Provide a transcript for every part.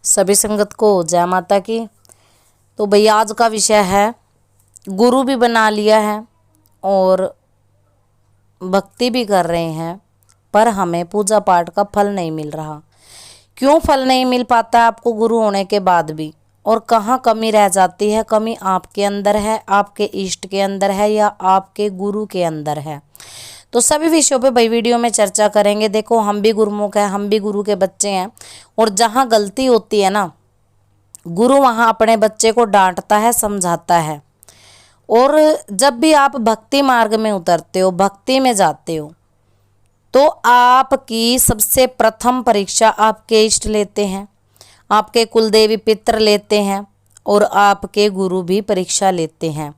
सभी संगत को जय माता की। तो भैया आज का विषय है, गुरु भी बना लिया है और भक्ति भी कर रहे हैं, पर हमें पूजा पाठ का फल नहीं मिल रहा। क्यों फल नहीं मिल पाता है आपको गुरु होने के बाद भी, और कहाँ कमी रह जाती है? कमी आपके अंदर है, आपके इष्ट के अंदर है, या आपके गुरु के अंदर है? तो सभी विषयों पे भाई वीडियो में चर्चा करेंगे। देखो, हम भी गुरुमुख हैं, हम भी गुरु के बच्चे हैं, और जहाँ गलती होती है ना, गुरु वहाँ अपने बच्चे को डांटता है, समझाता है। और जब भी आप भक्ति मार्ग में उतरते हो, भक्ति में जाते हो, तो आपकी सबसे प्रथम परीक्षा आपके इष्ट लेते हैं, आपके कुलदेवी पितर लेते हैं, और आपके गुरु भी परीक्षा लेते हैं।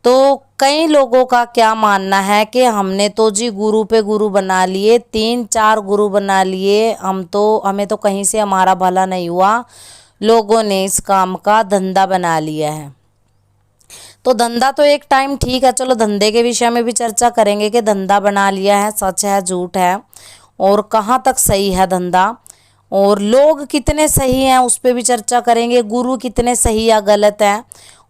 तो कई लोगों का क्या मानना है कि हमने तो जी गुरु पे गुरु बना लिए, 3-4 गुरु बना लिए, हमें तो कहीं से हमारा भला नहीं हुआ, लोगों ने इस काम का धंधा बना लिया है। तो धंधा तो एक टाइम ठीक है, चलो धंधे के विषय में भी चर्चा करेंगे कि धंधा बना लिया है, सच है झूठ है, और कहाँ तक सही है धंधा, और लोग कितने सही हैं उस पर भी चर्चा करेंगे, गुरु कितने सही या गलत हैं,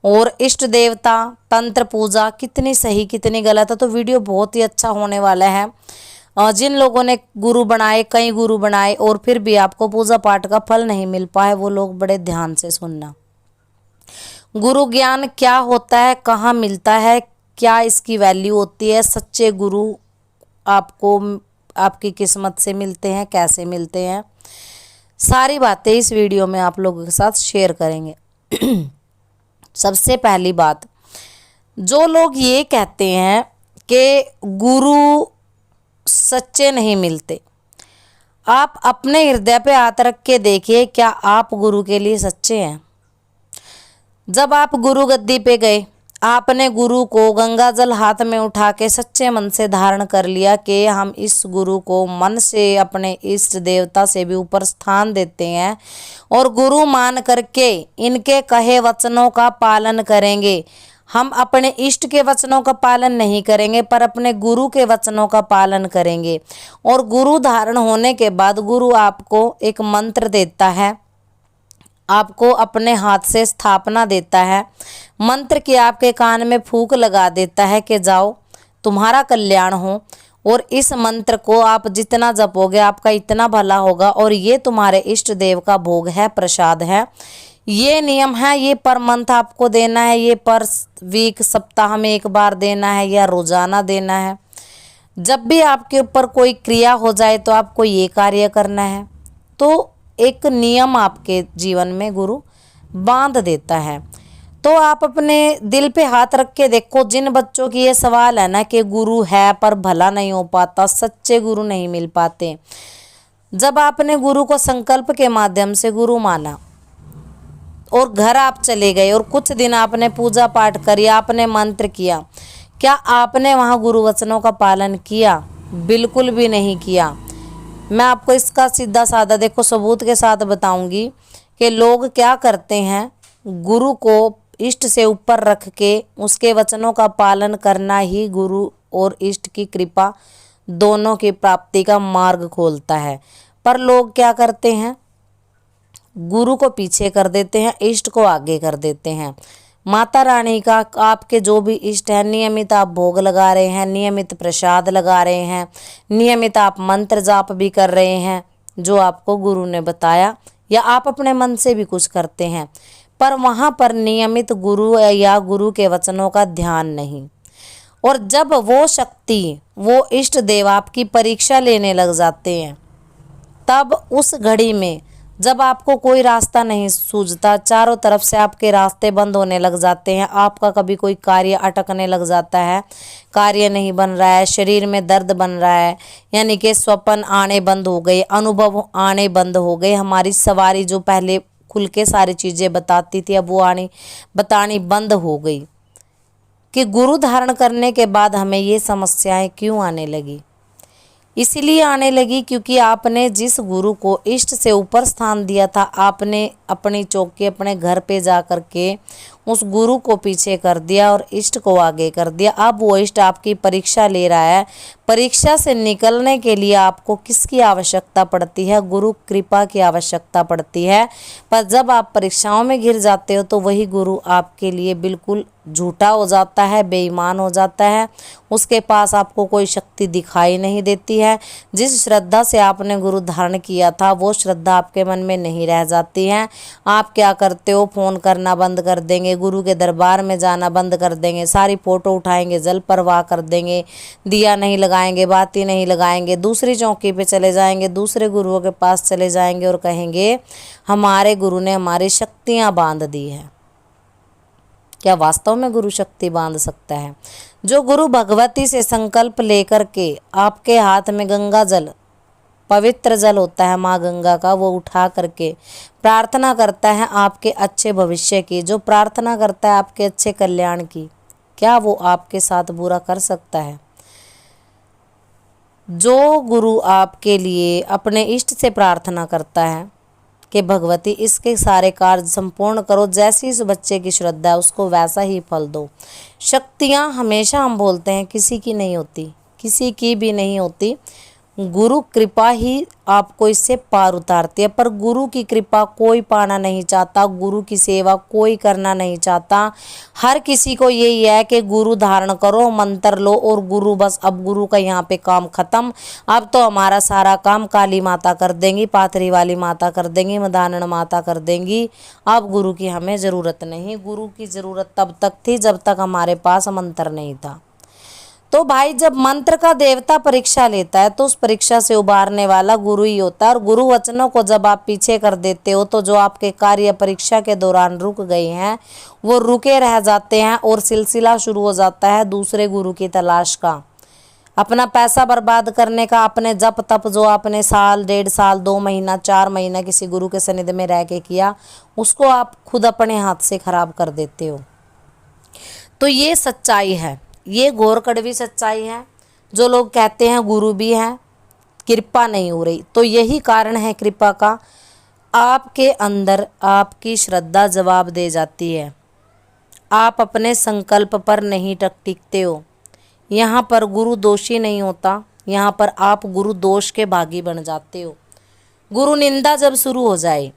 और इष्ट देवता तंत्र पूजा कितनी सही कितनी गलत है। तो वीडियो बहुत ही अच्छा होने वाला है। जिन लोगों ने गुरु बनाए, कई गुरु बनाए, और फिर भी आपको पूजा पाठ का फल नहीं मिल पाए, वो लोग बड़े ध्यान से सुनना। गुरु ज्ञान क्या होता है, कहाँ मिलता है, क्या इसकी वैल्यू होती है, सच्चे गुरु आपको आपकी किस्मत से मिलते हैं, कैसे मिलते हैं, सारी बातें इस वीडियो में आप लोगों के साथ शेयर करेंगे। सबसे पहली बात, जो लोग ये कहते हैं कि गुरु सच्चे नहीं मिलते, आप अपने हृदय पे हाथ रख के देखिए, क्या आप गुरु के लिए सच्चे हैं? जब आप गुरु गद्दी पे गए, आपने गुरु को गंगा जल हाथ में उठा के सच्चे मन से धारण कर लिया कि हम इस गुरु को मन से अपने इष्ट देवता से भी ऊपर स्थान देते हैं, और गुरु मान करके इनके कहे वचनों का पालन करेंगे। हम अपने इष्ट के वचनों का पालन नहीं करेंगे, पर अपने गुरु के वचनों का पालन करेंगे। और गुरु धारण होने के बाद गुरु आपको एक मंत्र देता है, आपको अपने हाथ से स्थापना देता है, मंत्र की आपके कान में फूंक लगा देता है कि जाओ तुम्हारा कल्याण हो, और इस मंत्र को आप जितना जपोगे आपका इतना भला होगा, और ये तुम्हारे इष्ट देव का भोग है, प्रसाद है। ये नियम है, ये पर मंथ आपको देना है, ये पर वीक सप्ताह में एक बार देना है, या रोजाना देना है। जब भी आपके ऊपर कोई क्रिया हो जाए तो आपको ये कार्य करना है। तो एक नियम आपके जीवन में गुरु बांध देता है। तो आप अपने दिल पे हाथ रख के देखो, जिन बच्चों की ये सवाल है ना कि गुरु है पर भला नहीं हो पाता, सच्चे गुरु नहीं मिल पाते, जब आपने गुरु को संकल्प के माध्यम से गुरु माना और घर आप चले गए, और कुछ दिन आपने पूजा पाठ करी, आपने मंत्र किया, क्या आपने वहाँ गुरु वचनों का पालन किया? बिल्कुल भी नहीं किया। मैं आपको इसका सीधा साधा देखो सबूत के साथ बताऊंगी कि लोग क्या करते हैं, गुरु को इष्ट से ऊपर रख के उसके वचनों का पालन करना ही गुरु और इष्ट की कृपा दोनों की प्राप्ति का मार्ग खोलता है। पर लोग क्या करते हैं, गुरु को पीछे कर देते हैं, इष्ट को आगे कर देते हैं। माता रानी का आपके जो भी इष्ट है, नियमित आप भोग लगा रहे हैं, नियमित प्रसाद लगा रहे हैं, नियमित आप मंत्र जाप भी कर रहे हैं जो आपको गुरु ने बताया, या आप अपने मन से भी कुछ करते हैं, पर वहाँ पर नियमित गुरु या गुरु के वचनों का ध्यान नहीं। और जब वो शक्ति, वो इष्ट देव आपकी परीक्षा लेने लग जाते हैं, तब उस घड़ी में जब आपको कोई रास्ता नहीं सूझता, चारों तरफ से आपके रास्ते बंद होने लग जाते हैं, आपका कभी कोई कार्य अटकने लग जाता है, कार्य नहीं बन रहा है, शरीर में दर्द बन रहा है, यानी कि स्वप्न आने बंद हो गए, अनुभव आने बंद हो गए, हमारी सवारी जो पहले खुल के सारी चीज़ें बताती थी अब वो बतानी बंद हो गई, कि गुरु धारण करने के बाद हमें ये समस्याएं क्यों आने लगी? इसलिए आने लगी क्योंकि आपने जिस गुरु को इष्ट से ऊपर स्थान दिया था, आपने अपनी चौकी अपने घर पे जा कर के उस गुरु को पीछे कर दिया और इष्ट को आगे कर दिया। अब वो इष्ट आपकी परीक्षा ले रहा है, परीक्षा से निकलने के लिए आपको किसकी आवश्यकता पड़ती है? गुरु कृपा की आवश्यकता पड़ती है। पर जब आप परीक्षाओं में घिर जाते हो तो वही गुरु आपके लिए बिल्कुल झूठा हो जाता है, बेईमान हो जाता है। उसके पास आपको कोई शक्ति दिखाई नहीं देती है। जिस श्रद्धा से आपने गुरु धारण किया था वो श्रद्धा आपके मन में नहीं रह जाती है। आप क्या करते हो? फ़ोन करना बंद कर देंगे, गुरु के दरबार में जाना बंद कर देंगे, सारी फ़ोटो उठाएंगे, जल प्रवाह कर देंगे, दिया नहीं लगाएंगे, बाती नहीं लगाएंगे, दूसरी चौकी पे चले जाएंगे, दूसरे गुरुओं के पास चले जाएंगे और कहेंगे हमारे गुरु ने हमारी शक्तियाँ बांध दी है। क्या वास्तव में गुरु शक्ति बांध सकता है? जो गुरु भगवती से संकल्प लेकर के आपके हाथ में गंगा जल, पवित्र जल होता है माँ गंगा का, वो उठा करके प्रार्थना करता है आपके अच्छे भविष्य की, जो प्रार्थना करता है आपके अच्छे कल्याण की, क्या वो आपके साथ बुरा कर सकता है? जो गुरु आपके लिए अपने इष्ट से प्रार्थना करता है कि भगवती इसके सारे कार्य संपूर्ण करो, जैसी इस बच्चे की श्रद्धा है उसको वैसा ही फल दो। शक्तियाँ हमेशा हम बोलते हैं किसी की नहीं होती, किसी की भी नहीं होती, गुरु कृपा ही आपको इससे पार उतारती है। पर गुरु की कृपा कोई पाना नहीं चाहता, गुरु की सेवा कोई करना नहीं चाहता। हर किसी को यही है कि गुरु धारण करो, मंत्र लो और गुरु, बस अब गुरु का यहाँ पे काम खत्म, अब तो हमारा सारा काम काली माता कर देंगी, पाथरी वाली माता कर देंगी, मदानन माता कर देंगी, अब गुरु की हमें ज़रूरत नहीं। गुरु की ज़रूरत तब तक थी जब तक हमारे पास मंत्र नहीं था। तो भाई जब मंत्र का देवता परीक्षा लेता है तो उस परीक्षा से उबारने वाला गुरु ही होता है। और गुरु वचनों को जब आप पीछे कर देते हो तो जो आपके कार्य परीक्षा के दौरान रुक गए हैं वो रुके रह जाते हैं और सिलसिला शुरू हो जाता है दूसरे गुरु की तलाश का, अपना पैसा बर्बाद करने का, अपने जप तप जो आपने साल, 1.5 साल, 2 महीना, 4 महीना किसी गुरु के सानिध्य में रह के किया, उसको आप खुद अपने हाथ से खराब कर देते हो। तो ये सच्चाई है, ये घोर कड़वी सच्चाई है। जो लोग कहते हैं गुरु भी हैं, कृपा नहीं हो रही, तो यही कारण है कृपा का। आपके अंदर आपकी श्रद्धा जवाब दे जाती है, आप अपने संकल्प पर नहीं टिकते हो। यहाँ पर गुरु दोषी नहीं होता, यहाँ पर आप गुरु दोष के भागी बन जाते हो। गुरु निंदा जब शुरू हो जाए,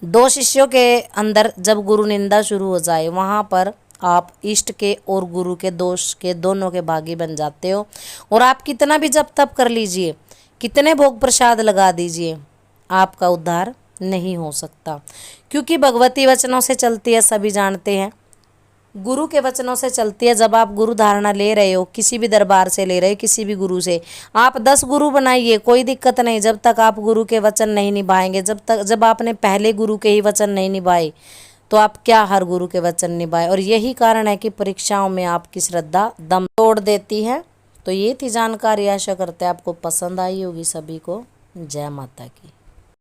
2 शिष्यों के अंदर जब गुरु निंदा शुरू हो जाए, वहाँ पर आप इष्ट के और गुरु के दोष के दोनों के भागी बन जाते हो। और आप कितना भी जप तप कर लीजिए, कितने भोग प्रसाद लगा दीजिए, आपका उद्धार नहीं हो सकता। क्योंकि भगवती वचनों से चलती है, सभी जानते हैं, गुरु के वचनों से चलती है। जब आप गुरु धारणा ले रहे हो, किसी भी दरबार से ले रहे हो, किसी भी गुरु से, आप 10 गुरु बनाइए, कोई दिक्कत नहीं। जब तक आप गुरु के वचन नहीं निभाएंगे, जब आपने पहले गुरु के ही वचन नहीं निभाए तो आप क्या हर गुरु के वचन निभाए। और यही कारण है कि परीक्षाओं में आपकी श्रद्धा दम तोड़ देती है। तो ये थी जानकारी, आशा करते हैं आपको पसंद आई होगी। सभी को जय माता की।